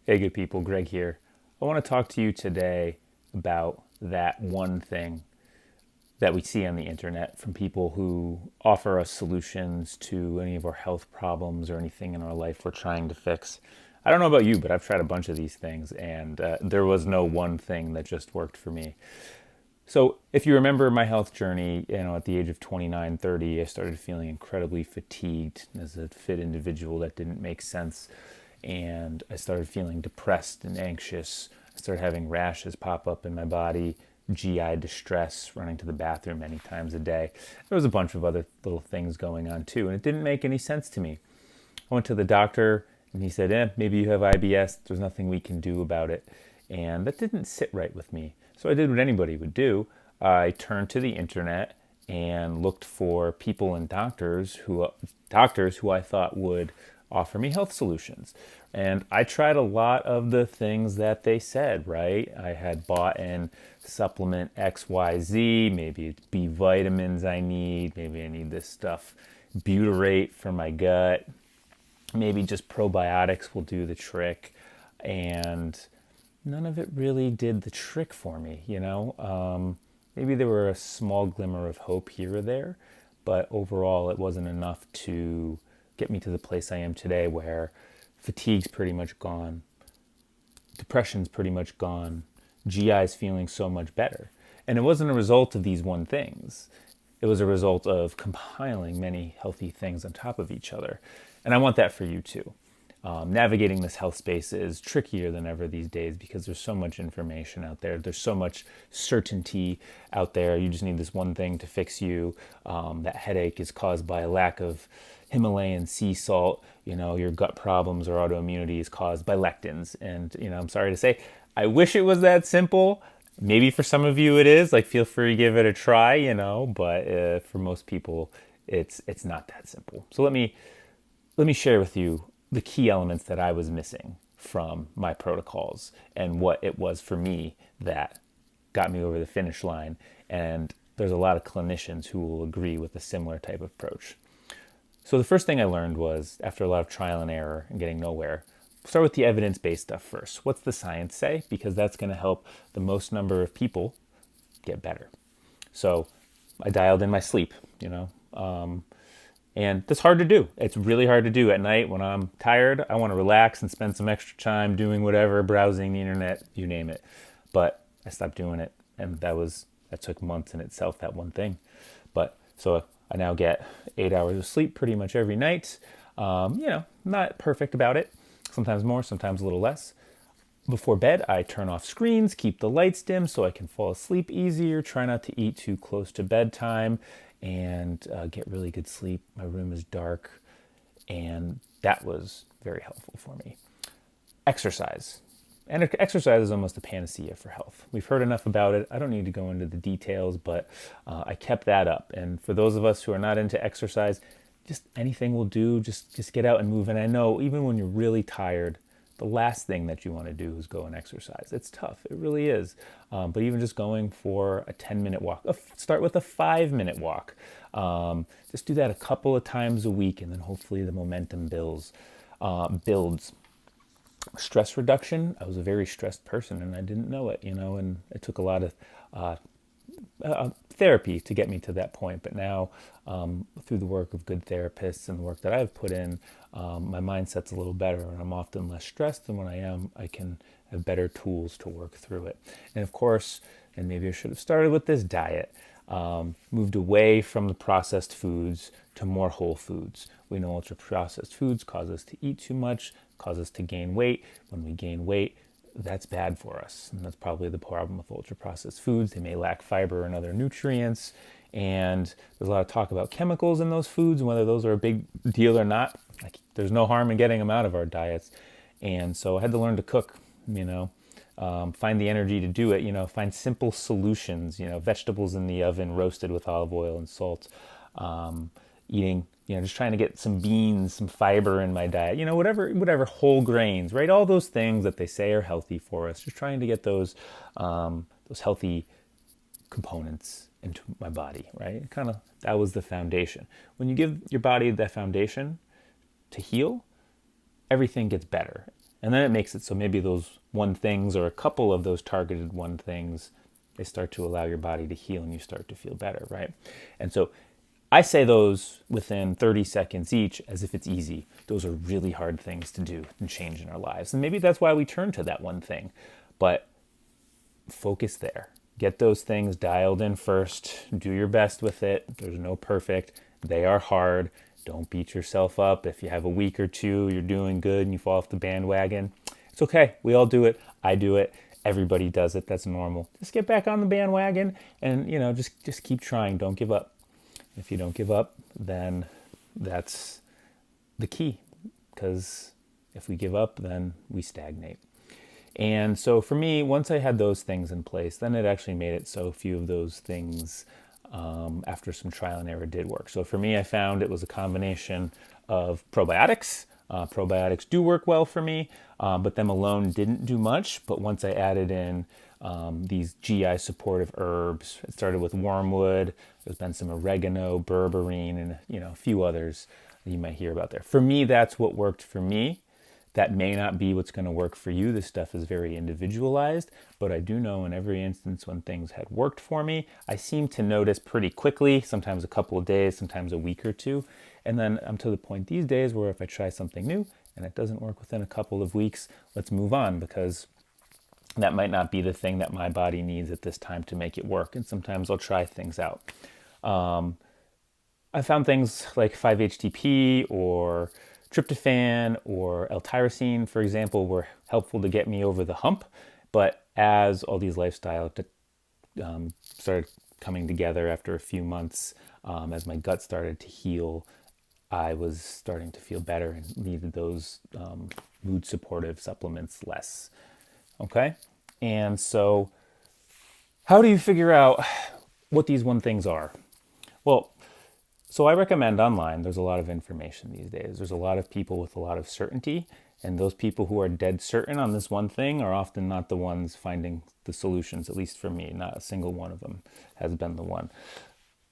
Hey, good people, Greg here. I want to talk to you today about that one thing that we see on the internet from people who offer us solutions to any of our health problems or anything in our life we're trying to fix. I don't know about you, but I've tried a bunch of these things, and there was no one thing that just worked for me. So, if you remember my health journey, at the age of 29, 30, I started feeling incredibly fatigued as a fit individual. That didn't make sense. And I started feeling depressed and anxious. I started having rashes pop up in my body, GI distress, running to the bathroom many times a day. There was a bunch of other little things going on too, and it didn't make any sense to me. I went to the doctor and he said, maybe you have IBS. There's nothing we can do about it. And that didn't sit right with me. So I did what anybody would do. I turned to the internet and looked for people and doctors who I thought would offer me health solutions. And I tried a lot of the things that they said, right? I had bought in supplement XYZ, maybe it's B vitamins I need, maybe I need this stuff, butyrate for my gut, maybe just probiotics will do the trick. And none of it really did the trick for me. Maybe there were a small glimmer of hope here or there, but overall it wasn't enough to get me to the place I am today where fatigue's pretty much gone, depression's pretty much gone, GI's feeling so much better. And it wasn't a result of these one things. It was a result of compiling many healthy things on top of each other. And I want that for you too. Navigating this health space is trickier than ever these days because there's so much information out there. There's so much certainty out there. You just need this one thing to fix you. That headache is caused by a lack of Himalayan sea salt. Your gut problems or autoimmunity is caused by lectins. And, I'm sorry to say, I wish it was that simple. Maybe for some of you it is. Like, feel free to give it a try, but for most people, it's not that simple. So let me share with you the key elements that I was missing from my protocols and what it was for me that got me over the finish line. And there's a lot of clinicians who will agree with a similar type of approach. So the first thing I learned was, after a lot of trial and error and getting nowhere, start with the evidence-based stuff first. What's the science say? Because that's going to help the most number of people get better. So I dialed in my sleep. And that's hard to do. It's really hard to do at night when I'm tired. I want to relax and spend some extra time doing whatever, browsing the internet, you name it. But I stopped doing it, and that took months in itself, that one thing. But so I now get 8 hours of sleep pretty much every night. Not perfect about it. Sometimes more, sometimes a little less. Before bed, I turn off screens, keep the lights dim so I can fall asleep easier, try not to eat too close to bedtime, and get really good sleep. My room is dark, and that was very helpful for me. Exercise. And exercise is almost a panacea for health. We've heard enough about it. I don't need to go into the details, but I kept that up. And for those of us who are not into exercise, just anything will do. Just get out and move. And I know even when you're really tired, the last thing that you want to do is go and exercise. It's tough. It really is. But even just going for a 10-minute walk, start with a 5-minute walk. Just do that a couple of times a week, and then hopefully the momentum builds. Stress reduction. I was a very stressed person, and I didn't know it, and it took a lot of therapy to get me to that point. But now, through the work of good therapists and the work that I've put in, my mindset's a little better, and I'm often less stressed. And when I am, I can have better tools to work through it. And of course, and maybe I should have started with this diet, moved away from the processed foods to more whole foods. We know ultra processed foods cause us to eat too much, cause us to gain weight. When we gain weight, that's bad for us. And that's probably the problem with ultra processed foods. They may lack fiber and other nutrients. And there's a lot of talk about chemicals in those foods and whether those are a big deal or not. There's no harm in getting them out of our diets. And so I had to learn to cook, find the energy to do it, find simple solutions, vegetables in the oven, roasted with olive oil and salt, eating, just trying to get some beans, some fiber in my diet, whatever whole grains, right? All those things that they say are healthy for us, just trying to get those healthy components into my body, right? That was the foundation. When you give your body that foundation to heal, everything gets better. And then it makes it so maybe those one things or a couple of those targeted one things, they start to allow your body to heal and you start to feel better, right? And so I say those within 30 seconds each as if it's easy. Those are really hard things to do and change in our lives. And maybe that's why we turn to that one thing. But focus there. Get those things dialed in first. Do your best with it. There's no perfect. They are hard. Don't beat yourself up. If you have a week or two, you're doing good and you fall off the bandwagon, it's okay. We all do it. I do it. Everybody does it. That's normal. Just get back on the bandwagon and, just keep trying. Don't give up. If you don't give up, then that's the key. Because if we give up, then we stagnate. And so for me, once I had those things in place, then it actually made it so a few of those things after some trial and error did work. So for me, I found it was a combination of probiotics. Probiotics do work well for me, but them alone didn't do much. But once I added in these GI supportive herbs, it started with wormwood. There's been some oregano, berberine, and a few others that you might hear about there. For me, that's what worked for me. That may not be what's going to work for you. This stuff is very individualized, but I do know in every instance when things had worked for me, I seem to notice pretty quickly, sometimes a couple of days, sometimes a week or two. And then I'm to the point these days where if I try something new and it doesn't work within a couple of weeks, let's move on, because that might not be the thing that my body needs at this time to make it work. And sometimes I'll try things out. I found things like 5-HTP or tryptophan or L-tyrosine, for example, were helpful to get me over the hump. But as all these lifestyle started coming together after a few months, as my gut started to heal, I was starting to feel better and needed those mood supportive supplements less. Okay? And so how do you figure out what these one things are? Well, so I recommend online. There's a lot of information these days. There's a lot of people with a lot of certainty, and those people who are dead certain on this one thing are often not the ones finding the solutions, at least for me. Not a single one of them has been the one.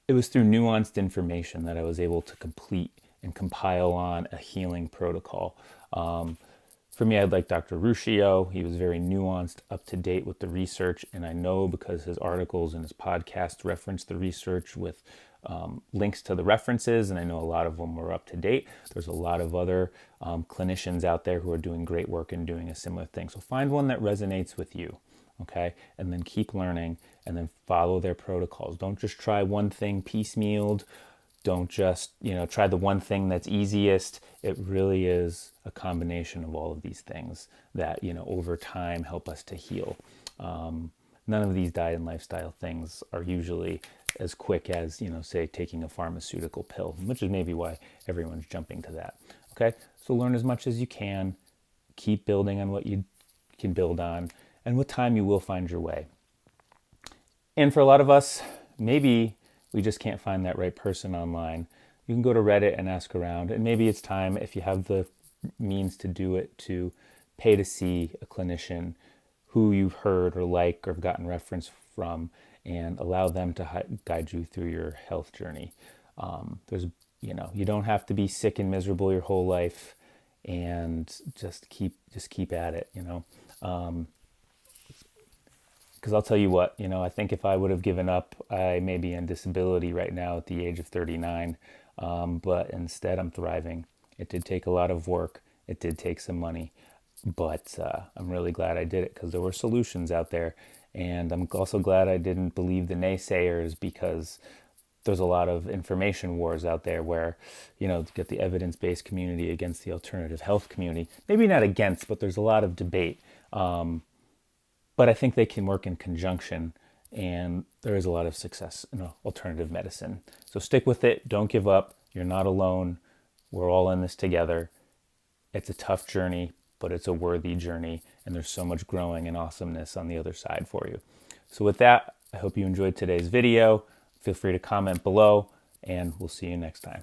It was through nuanced information that I was able to complete and compile on a healing protocol. For me, I'd like Dr. Ruscio. He was very nuanced, up to date with the research, and I know because his articles and his podcast reference the research with links to the references, and I know a lot of them were up to date. There's a lot of other clinicians out there who are doing great work and doing a similar thing. So find one that resonates with you, okay? And then keep learning and then follow their protocols. Don't just try one thing piecemealed. Don't just, try the one thing that's easiest. It really is a combination of all of these things that, over time help us to heal. None of these diet and lifestyle things are usually as quick as, say, taking a pharmaceutical pill, which is maybe why everyone's jumping to that. Okay, so learn as much as you can. Keep building on what you can build on, and with time you will find your way. And for a lot of us, maybe we just can't find that right person online. You can go to Reddit and ask around, and maybe it's time, if you have the means to do it, to pay to see a clinician who you've heard or like or have gotten reference from, and allow them to guide you through your health journey. You don't have to be sick and miserable your whole life, and just keep at it. Because I'll tell you what, I think if I would have given up, I may be on disability right now at the age of 39. But instead, I'm thriving. It did take a lot of work. It did take some money. But I'm really glad I did it because there were solutions out there. And I'm also glad I didn't believe the naysayers, because there's a lot of information wars out there where, get the evidence-based community against the alternative health community. Maybe not against, but there's a lot of debate. But I think they can work in conjunction, and there is a lot of success in alternative medicine. So stick with it. Don't give up. You're not alone. We're all in this together. It's a tough journey, but it's a worthy journey, and there's so much growing and awesomeness on the other side for you. So with that, I hope you enjoyed today's video. Feel free to comment below, and we'll see you next time.